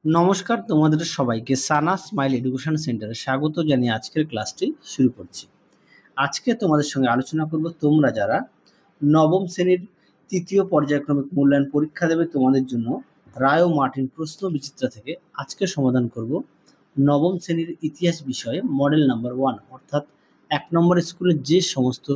নমস্কার, তোমাদের সবাইকে সানা স্মাইল এডুকেশন সেন্টারে স্বাগত জানিয়ে আজকের ক্লাসটি শুরু করছি। আজকে তোমাদের সঙ্গে আলোচনা করব তোমরা যারা নবম শ্রেণীর তৃতীয় পর্যায়ক্রমিক মূল্যায়ন পরীক্ষা দেবে তোমাদের জন্য রায় ও মার্টিন প্রশ্ন বিচিত্রা থেকে আজকে সমাধান করব নবম শ্রেণীর ইতিহাস বিষয়ে মডেল নাম্বার 1 অর্থাৎ 1 নম্বর স্কুলের যে সমস্ত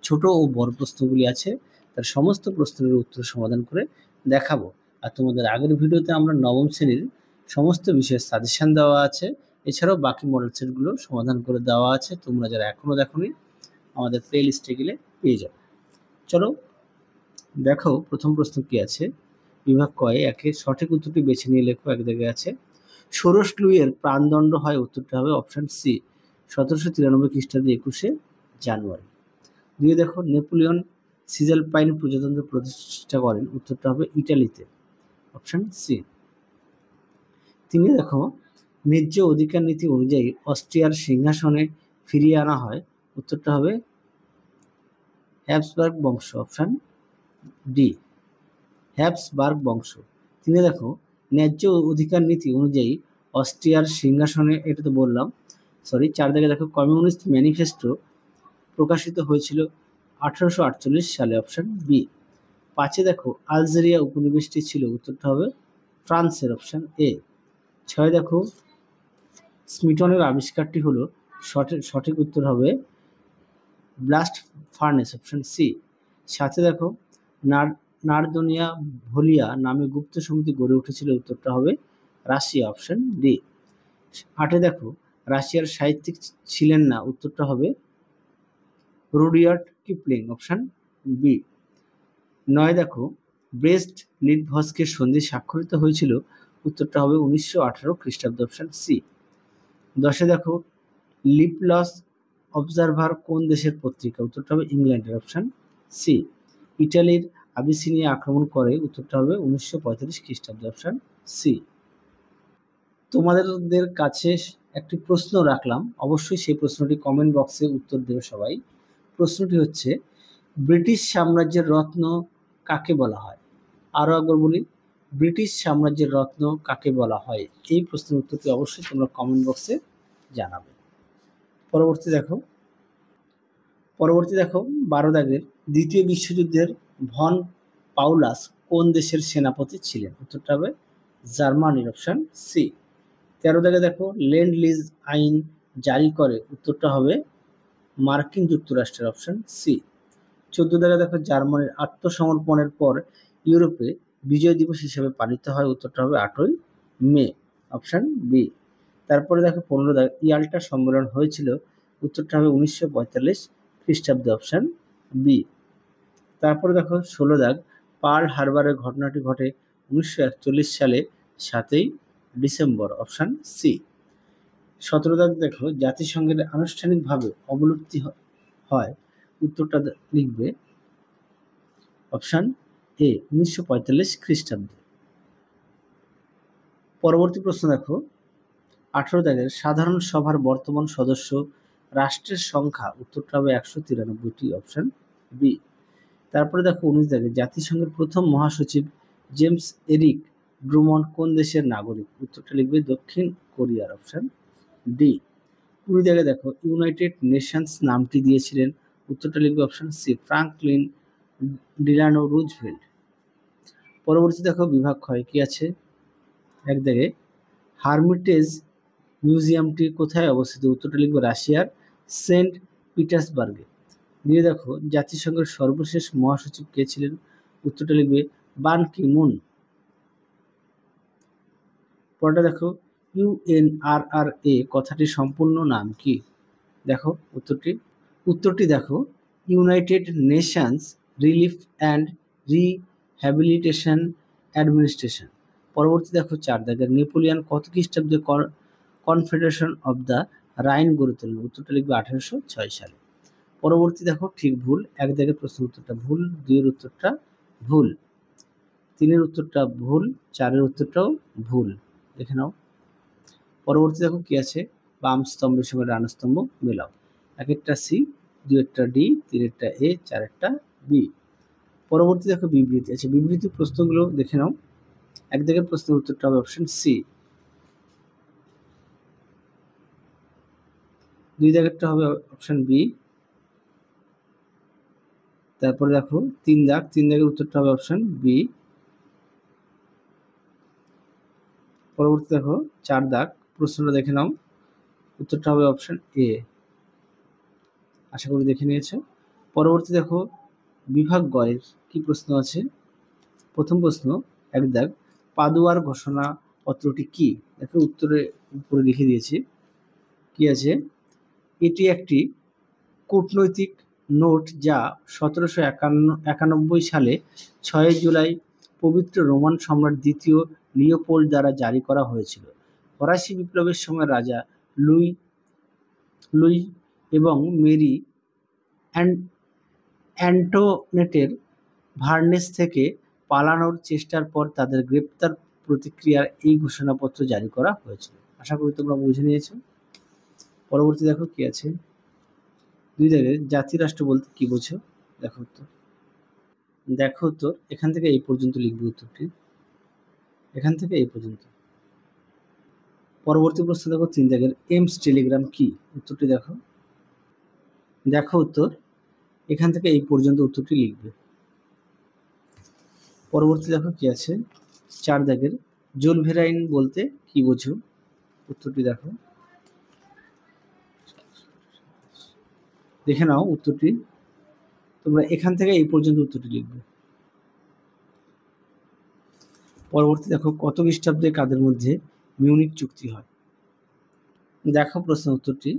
ছোট ও বড় প্রশ্নগুলি আছে তার সমস্ত প্রশ্নের উত্তর সমাধান করে দেখাবো। আর তোমাদের আগের ভিডিওতে আমরা নবম শ্রেণীর সমস্ত বিষয়ের সাজেশন দেওয়া আছে, এছাড়াও বাকি মডেল সেটগুলো সমাধান করে দেওয়া আছে। তোমরা যারা এখনো দেখোনি আমাদের প্লে লিস্টে গেলে পেয়ে যাবে। চলো দেখো প্রথম প্রশ্ন কি আছে। বিভাগ কয় একে সঠিক উত্তরটি বেছে নিয়ে লেখো। এক জায়গায় আছে ষোড়শ লুইয়ের প্রাণদণ্ড হয়, উত্তরটা হবে অপশন সি 1793 খ্রিস্টাব্দে 21শে জানুয়ারি। দুই দেখো নেপোলিয়ন সিজালপাইন প্রজাতন্ত্র প্রতিষ্ঠা করেন, উত্তরটা হবে ইটালিতে, অপশন সি। তিনি দেখো ন্যায্য অধিকার নীতি অনুযায়ী অস্ট্রিয়ার সিংহাসনে ফিরিয়ে আনা হয়, উত্তরটা হবে হ্যাবসবার্গ বংশ, অপশন ডি হ্যাবসবার্গ বংশ। তিনি দেখো ন্যায্য অধিকার নীতি অনুযায়ী অস্ট্রিয়ার সিংহাসনে, এটা তো বললাম সরি। 4 জায়গায় দেখো কমিউনিস্ট ম্যানিফেস্টো প্রকাশিত হয়েছিল 1848 সালে, অপশন বি। 5 দেখো আলজেরিয়া উপনিবেশটি ছিল, উত্তরটা হবে ফ্রান্সের, অপশন এ। 6 দেখো স্মিটনের আবিষ্কারটি হলো, সঠিক উত্তর হবে ব্লাস্ট ফার্নেস, অপশন সি। 7 দেখো নারদোনিয়া ভোলিয়া নামে গুপ্ত সমিতি গড়ে উঠেছিল, উত্তরটা হবে রাশিয়া, অপশন ডি। 8 দেখো রাশিয়ার সাহিত্যিক ছিলেন না, উত্তরটা হবে রুডিয়ার্ড কিপলিং, অপশন বি। 9 দেখো ব্রেস্ট লিটভস্কের সন্ধি স্বাক্ষরিত হয়েছিল, উত্তরটা হবে 1918 খ্রিস্টাব্দ, অপশন সি। 10 দেখো লিপলস অবজারভার কোন দেশের পত্রিকা, উত্তরটা হবে ইংল্যান্ডের, অপশন সি। ইটালির আবিসিনিয়া আক্রমণ করে, উত্তরটা হবে 1935 খ্রিস্টাব্দ, অপশন সি। তোমাদের কাছে একটি প্রশ্ন রাখলাম, অবশ্যই সেই প্রশ্নটি কমেন্ট বক্সে উত্তর দেবে সবাই। প্রশ্নটি হচ্ছে ব্রিটিশ সাম্রাজ্যের রত্ন কাকে বলা হয়? আরও একবার বলি, ব্রিটিশ সাম্রাজ্যের রত্ন কাকে বলা হয়? এই প্রশ্নের উত্তরটি অবশ্যই তোমরা কমেন্ট বক্সে জানাবে। পরবর্তী দেখো 12 দাগের দ্বিতীয় বিশ্বযুদ্ধের ভন পাউলাস কোন দেশের সেনাপতি ছিলেন, উত্তরটা হবে জার্মানির, অপশন সি। 13 দাগে দেখো ল্যান্ড লিজ আইন জারি করে, উত্তরটা হবে মার্কিন যুক্তরাষ্ট্রের, অপশন সি। 14 দাগে দেখো জার্মানির আত্মসমর্পণের পর ইউরোপে বিজয় দিবস হিসেবে পালিত হয়, উত্তরটা হবে 8ই মে, অপশন বি। তারপরে দেখো 15 দাগ ইয়াল্টা সম্মেলন হয়েছিল, উত্তরটা হবে 1945 খ্রিস্টাব্দে, অপশন বি। তারপরে দেখো 16 দাগ পার্ল হারবারের ঘটনাটি ঘটে 1941 সালে 7ই ডিসেম্বর, অপশন সি। 17 দাগ দেখো জাতিসংঘের আনুষ্ঠানিকভাবে অবলুপ্তি হয়, উত্তরটা লিখবে অপশন এ 1945 খ্রিস্টাব্দে। পরবর্তী প্রশ্ন দেখো 18 দাগের সাধারণ সভার বর্তমান সদস্য রাষ্ট্রের সংখ্যা, উত্তরটা হবে 193টি, অপশন বি। তারপরে দেখো 19 দাগে জাতিসংঘের প্রথম মহাসচিব জেমস এরিক ড্রুমন্ড কোন দেশের নাগরিক, উত্তরটা লিখবে দক্ষিণ কোরিয়ার, অপশন ডি। 20 দাগে দেখো ইউনাইটেড নেশনস নামটি দিয়েছিলেন, উত্তরটা লিখবে option C Franklin Delano Roosevelt. পরবর্তী দেখো বিভাগ ক্ষয় কি আছে। এক দাগে হারমিটেজ মিউজিয়ামটি কোথায় অবস্থিত, উত্তরটা লিখবে রাশিয়ার সেন্ট পিটার্সবার্গে। দিয়ে দেখো জাতিসংঘের সর্বশেষ মহাসচিব কে ছিলেন, উত্তরটা লিখবে বান কি মুন। পরটা দেখো ইউএনআরআরএ কথাটির সম্পূর্ণ নাম কি, দেখো উত্তরটি দেখো United Nations relief and rehabilitation administration. পরবর্তী দেখো 4 দাগের নেপোলিয়ন কত খ্রিস্টাব্দে কনফেডারেশন অব দ্য রাইন গড়ে তোলেন, উত্তরটা লিখবে 1806 সালে। পরবর্তী দেখো ঠিক ভুল। 1 দাগের প্রশ্ন উত্তরটা ভুল, 2 এর উত্তরটা ভুল, 3 এর উত্তরটা ভুল, 4 এর উত্তরটাও ভুল, দেখে নাও। পরবর্তী দেখো কি আছে, বাম স্তম্ভের সঙ্গে ডান স্তম্ভ মেলাও। 1 একটা সি, 2 একটা ডি, 3 একটা এ, 4 একটা বি। পরবর্তী দেখো বিবৃতি আছে, বিবৃতি প্রশ্নগুলো দেখে নাও। 1 দাগের প্রশ্নের উত্তরটা হবে অপশন সি 2 দাগেরটা হবে অপশন বি। তারপরে দেখো 3 দাগ, 3 দাগের উত্তরটা হবে অপশন বি। পরবর্তী দেখো 4 দাগ, প্রশ্নটা দেখে নাও, উত্তরটা হবে অপশন এ। আশা করি দেখে নিয়েছো। পরবর্তী দেখো বিভাগ গয়ের কি প্রশ্ন আছে। প্রথম প্রশ্ন 1 দাগ, পাদুয়ার ঘোষণাপত্রটি কি? দেখো উত্তরে উপরে লিখে দিয়েছি কি আছে। এটি একটি কূটনৈতিক নোট যা 1791 সালে 6 জুলাই পবিত্র রোমান সম্রাট দ্বিতীয় লিওপোল্ড দ্বারা জারি করা হয়েছিল। ফরাসি বিপ্লবের সময় রাজা লুই লুই এবং মেরি অ্যান্টোনেটের ভার্নেস থেকে পালানোর চেষ্টার পর তাদের গ্রেপ্তার প্রতিক্রিয়ায় এই ঘোষণাপত্র জারি করা হয়েছিল। আশা করি তোমরা বুঝে নিয়েছো। পরবর্তী দেখো কি আছে। 2 দাগে জাতি রাষ্ট্র বলতে কি বোঝো। দেখো তো এখান থেকে এই পর্যন্ত লিখবে উত্তরটি, এখান থেকে এই পর্যন্ত। পরবর্তী প্রশ্ন দেখো 3 দাগের এমস টেলিগ্রাম কি? উত্তরটি দেখো উত্তর, এখান থেকে এই পর্যন্ত উত্তরটি লিখবে। পরবর্তী দেখো কি আছে। 4 দাগের জুলভেরাইন বলতে কি বোঝো। উত্তরটি দেখে নাও উত্তরটি, তোমরা এখান থেকে এই পর্যন্ত উত্তরটি লিখবে। পরবর্তী দেখো কত খ্রিস্টাব্দে কাদের মধ্যে মিউনিক চুক্তি হয়। দেখো প্রশ্ন উত্তরটি,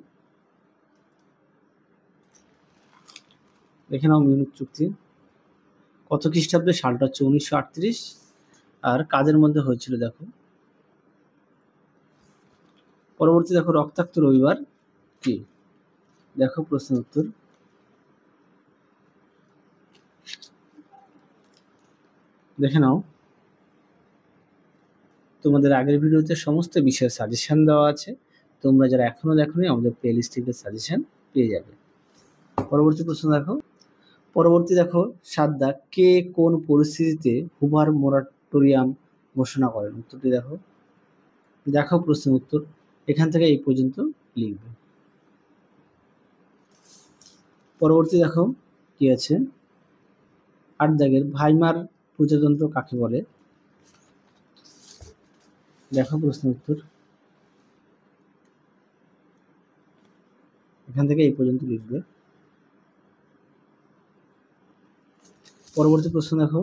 দেখে নাও মিউনিক চুক্তি কত খ্রিস্টাব্দে, সালটা হচ্ছে 1938। আর কাদের মধ্যে হয়েছিল দেখো। পরবর্তী দেখো রক্তাক্ত রবিবার কি? দেখো প্রশ্ন উত্তর, দেখে নাও। তোমাদের আগের ভিডিওতে সমস্ত বিষয়ের সাজেশন দেওয়া আছে, তোমরা যারা এখনো দেখোনি আমাদের প্লেলিস্ট থেকে সাজেশন পেয়ে যাবে। পরবর্তী প্রশ্ন দেখো। পরবর্তী দেখো 7 দাগ, কে কোন পরিস্থিতিতে হুভার মোরাটোরিয়াম ঘোষণা করেন। উত্তরটি দেখো প্রশ্ন উত্তর, এখান থেকে এই পর্যন্ত লিখবে। পরবর্তী দেখো কি আছে। 8 দাগের ভাইমার প্রজাতন্ত্র কাকে বলে। দেখো প্রশ্ন উত্তর, এখান থেকে এই পর্যন্ত লিখবে। পরবর্তী প্রশ্ন দেখো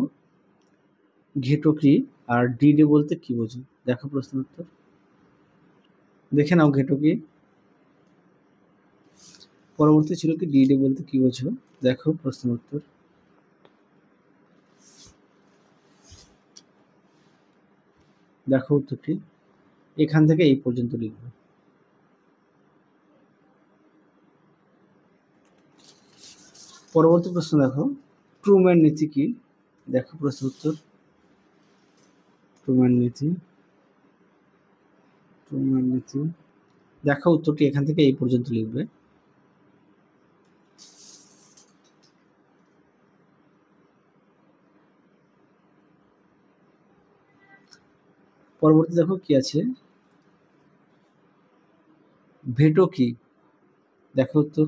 ঘেটো কি আর ডিডে বলতে কি বোঝো। দেখো প্রশ্ন উত্তর, দেখে নাও ঘেটো কি। পরবর্তী ছিল কি ডিডে বলতে কি বোঝো। দেখো প্রশ্ন উত্তর, দেখো উত্তরটি, এখান থেকে এই পর্যন্ত লিখবে। পরবর্তী প্রশ্ন দেখো ট্রুম্যান নীতি কি। দেখো প্রশ্ন উত্তর, ট্রুম্যান নীতি দেখো উত্তরটি, এখান থেকে এই পর্যন্ত লিখবে। পরবর্তী দেখো কি আছে। ভেটো কি। দেখো উত্তর,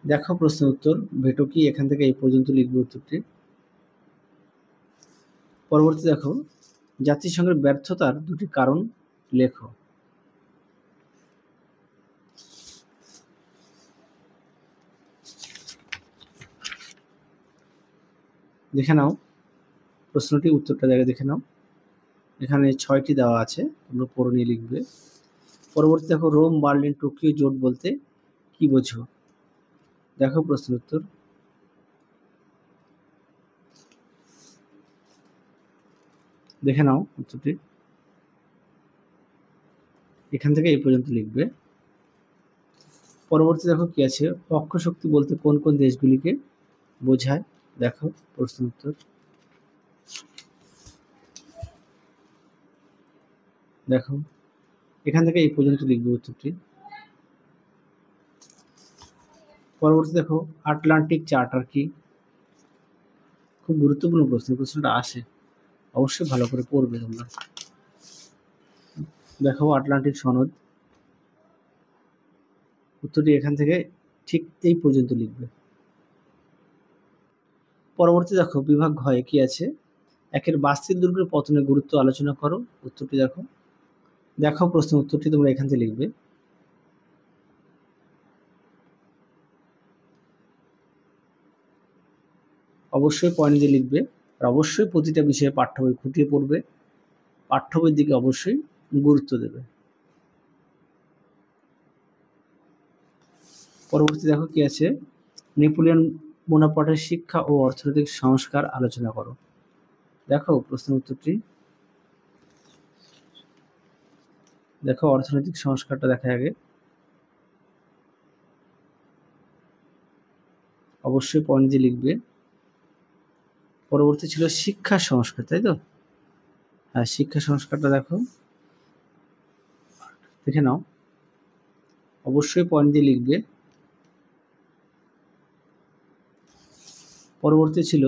দেখো প্রশ্ন উত্তর, ভেটো কি, এখান থেকে এই পর্যন্ত লিখবে উত্তরটি। পরবর্তী দেখো জাতিসংঘের ব্যর্থতার 2টি কারণ লেখো। দেখে নাও প্রশ্নটি, উত্তরটা দেখে নাও। এখানে 6টি দেওয়া আছে, তোমরা পড়ে নিয়ে লিখবে। পরবর্তী দেখো রোম বার্লিন টোকিও জোট বলতে কি বোঝো। দেখো প্রশ্ন উত্তর, দেখে নাও উত্তরটি, এখান থেকে এই পর্যন্ত লিখবে। পরবর্তী দেখো কি আছে, পক্ষ শক্তি বলতে কোন কোন দেশগুলিকে বোঝায়। দেখো প্রশ্ন উত্তর, দেখো এখান থেকে এই পর্যন্ত লিখবে উত্তরটি। পরবর্তী দেখো আটলান্টিক চার্টার কি। খুব গুরুত্বপূর্ণ প্রশ্ন, প্রশ্নটা আসে, অবশ্যই ভালো করে পড়বে তোমরা। দেখো আটলান্টিক সনদ, উত্তরটি এখান থেকে ঠিক এই পর্যন্ত লিখবে। পরবর্তী দেখো বিভাগ ঘয়ে কি আছে, একের বাস্তিল দুর্গের পতনের গুরুত্ব আলোচনা করো। উত্তরটি দেখো, দেখো প্রশ্ন উত্তরটি তোমরা এখান থেকে লিখবে। অবশ্যই পয়েন্ট দিয়ে লিখবে, আর অবশ্যই প্রতিটা বিষয়ে পাঠ্য বই খুঁটিয়ে পড়বে, পাঠ্য বইয়ের দিকে অবশ্যই গুরুত্ব দেবে। পরবর্তী দেখো কি আছে, নেপোলিয়ন বোনাপার্টের শিক্ষা ও অর্থনৈতিক সংস্কার আলোচনা করো। দেখো প্রশ্ন উত্তরটি, দেখো অর্থনৈতিক সংস্কারটা দেখা আগে। অবশ্যই পয়েন্ট দিয়ে লিখবে। পরবর্তী ছিল শিক্ষা সংস্কার, তাই তো? হ্যাঁ, শিক্ষা সংস্কারটা দেখো, দেখে নাও, অবশ্যই পয়েন্ট দিয়ে লিখবে। পরবর্তী ছিল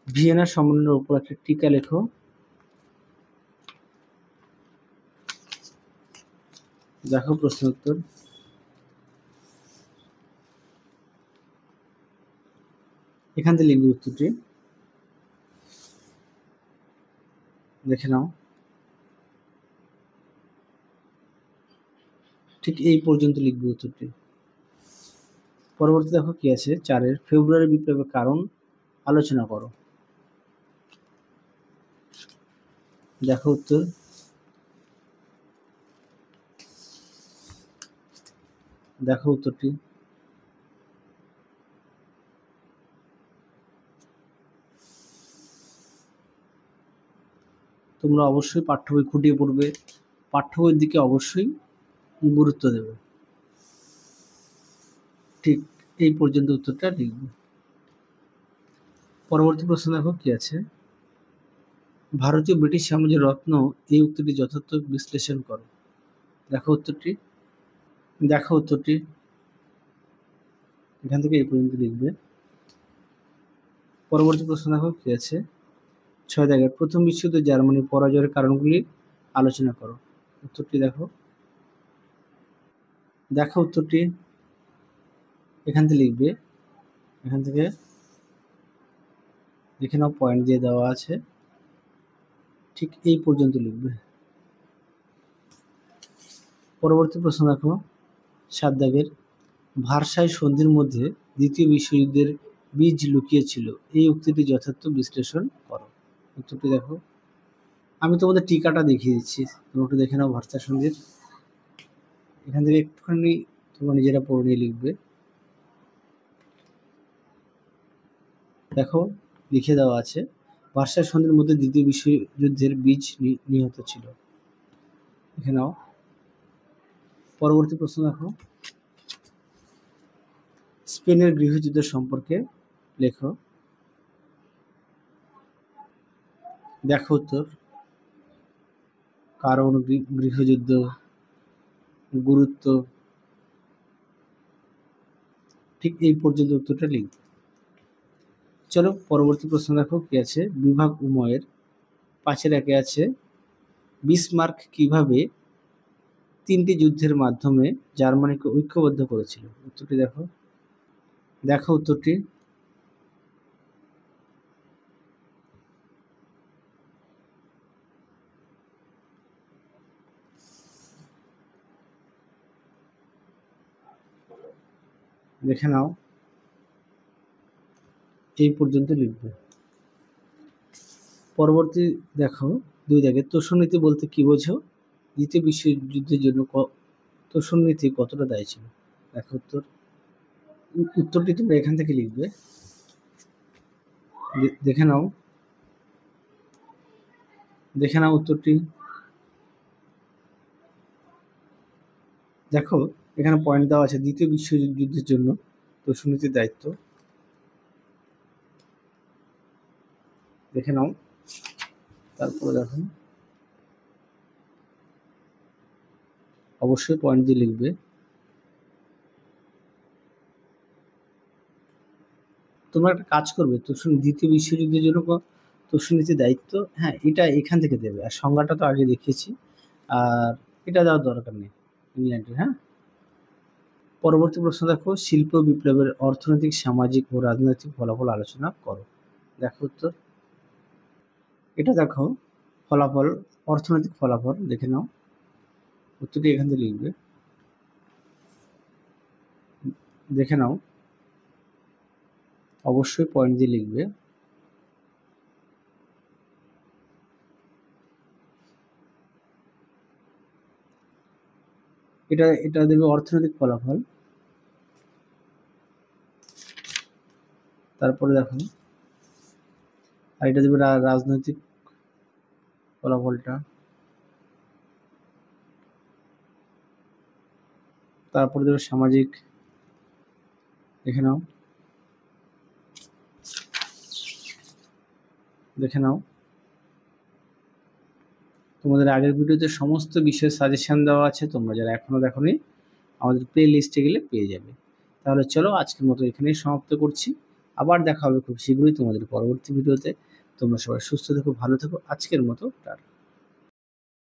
ভিয়েনা সম্মেলনের উপর একটা টিকা লেখো। দেখো প্রশ্ন উত্তর, এখান থেকে লিখবে উত্তরটি, দেখে নাও, ঠিক এই পর্যন্ত লিখবে উত্তরটি। পরবর্তী দেখো কি আছে, 4 ফেব্রুয়ারি বিপ্লবের কারণ আলোচনা করো। দেখো উত্তর, দেখো উত্তরটি, তোমরা অবশ্যই পাঠ্য বই খুঁটিয়ে পড়বে, পাঠ্য বইয়ের দিকে অবশ্যই গুরুত্ব দেবে। ঠিক এই পর্যন্ত উত্তরটা লিখবে। পরবর্তী প্রশ্ন দেখো কি আছে, ভারতীয় ব্রিটিশ সাম্রাজ্যের রত্ন এই উক্তিটি যথার্থ বিশ্লেষণ করো। দেখো উত্তরটি, দেখো উত্তরটি, এখান থেকে এই পর্যন্ত লিখবে। পরবর্তী প্রশ্ন দেখো কি আছে, 6 দাগের প্রথম বিশ্বযুদ্ধে জার্মানির পরাজয়ের কারণগুলি আলোচনা করো। উত্তরটি দেখো, দেখো উত্তরটি, এখান থেকে লিখবে, এখান থেকে দেখে নাও, পয়েন্ট দিয়ে দেওয়া আছে, ঠিক এই পর্যন্ত লিখবে। পরবর্তী প্রশ্ন দেখো, 7 দাগের ভার্সাই সন্ধির মধ্যে দ্বিতীয় বিশ্বযুদ্ধের বীজ লুকিয়ে ছিল, এই উক্তিটি যথার্থ বিশ্লেষণ করো। উত্তরটি দেখো, আমি তোমাদের টিকাটা দেখিয়ে দিচ্ছি, তোমরা একটু দেখে নাও ভার্সাই সন্ধির, এখান থেকে একটুখানি তোমরা নিজেরা পড়ে নিয়ে লিখবে। দেখো লিখে দেওয়া আছে, ভার্সাই সন্ধির মধ্যে দ্বিতীয় বিশ্বযুদ্ধের বীজ নিহত ছিল, দেখে নাও। পরবর্তী প্রশ্ন দেখো, স্পেনের গৃহযুদ্ধ সম্পর্কে লেখো। দেখো উত্তর, কারণ, গৃহযুদ্ধ, গুরুত্ব, ঠিক এই পর্যন্ত উত্তরটা লিখবে। চলো পরবর্তী প্রশ্ন দেখো কি আছে, বিভাগ উময়ের 5-1 আছে, বিসমার্ক কিভাবে 3টি যুদ্ধের মাধ্যমে জার্মানিকে ঐক্যবদ্ধ করেছিল। উত্তরটি দেখো, দেখো উত্তরটি, দেখে নাও, এই পর্যন্ত লিখবে। পরবর্তী দেখো 2 দাগে তোষণ নীতি বলতে কি বোঝো, দ্বিতীয় বিশ্বযুদ্ধের জন্য তোষণ নীতি কতটা দায়ী ছিল। দেখো উত্তর, উত্তরটি তোমরা এখান থেকে লিখবে, দেখে নাও, দেখে নাও উত্তরটি। দেখো এখানে পয়েন্ট দেওয়া আছে, দ্বিতীয় বিশ্বযুদ্ধের জন্য তোষণ নীতির দায়িত্ব, দেখে নাও। তারপরে দেখো অবশ্যই পয়েন্ট দিয়ে লিখবে। তোমরা একটা কাজ করবে, দ্বিতীয় বিশ্বযুদ্ধের জন্য তোষণ নীতির দায়িত্ব, হ্যাঁ এটা এখান থেকে দেবে, আর সংজ্ঞাটা তো আগে দেখিয়েছি, আর এটা দেওয়ার দরকার নেই ইংল্যান্ডের। হ্যাঁ, পরবর্তী প্রশ্ন দেখো, শিল্প বিপ্লবের অর্থনৈতিক, সামাজিক ও রাজনৈতিক ফলাফল আলোচনা করো। দেখো উত্তর। এটা দেখো ফলাফল, অর্থনৈতিক ফলাফল দেখে নাও। উত্তরটি এখান থেকে লিখবে, দেখে নাও, অবশ্যই পয়েন্ট দিয়ে লিখবে। এটা দেবে অর্থনৈতিক ফলাফল। তারপরে দেখো, আর এটা দেবে রাজনৈতিক ফলাফলটা। তারপরে দেবে সামাজিক, দেখে নাও, দেখে নাও। তোমাদের আগের ভিডিওতে সমস্ত বিষয়ের সাজেশন দেওয়া আছে, তোমরা যারা এখনো দেখোনি আমাদের প্লে লিস্টে গেলে পেয়ে যাবে। তাহলে চলো আজকের মতো এখানেই সমাপ্ত করছি। আবার দেখা হবে খুব শীঘ্রই তোমাদের পরবর্তী ভিডিওতে। তোমরা সবাই সুস্থ থেকো, ভালো থেকো। আজকের মতো টাটা।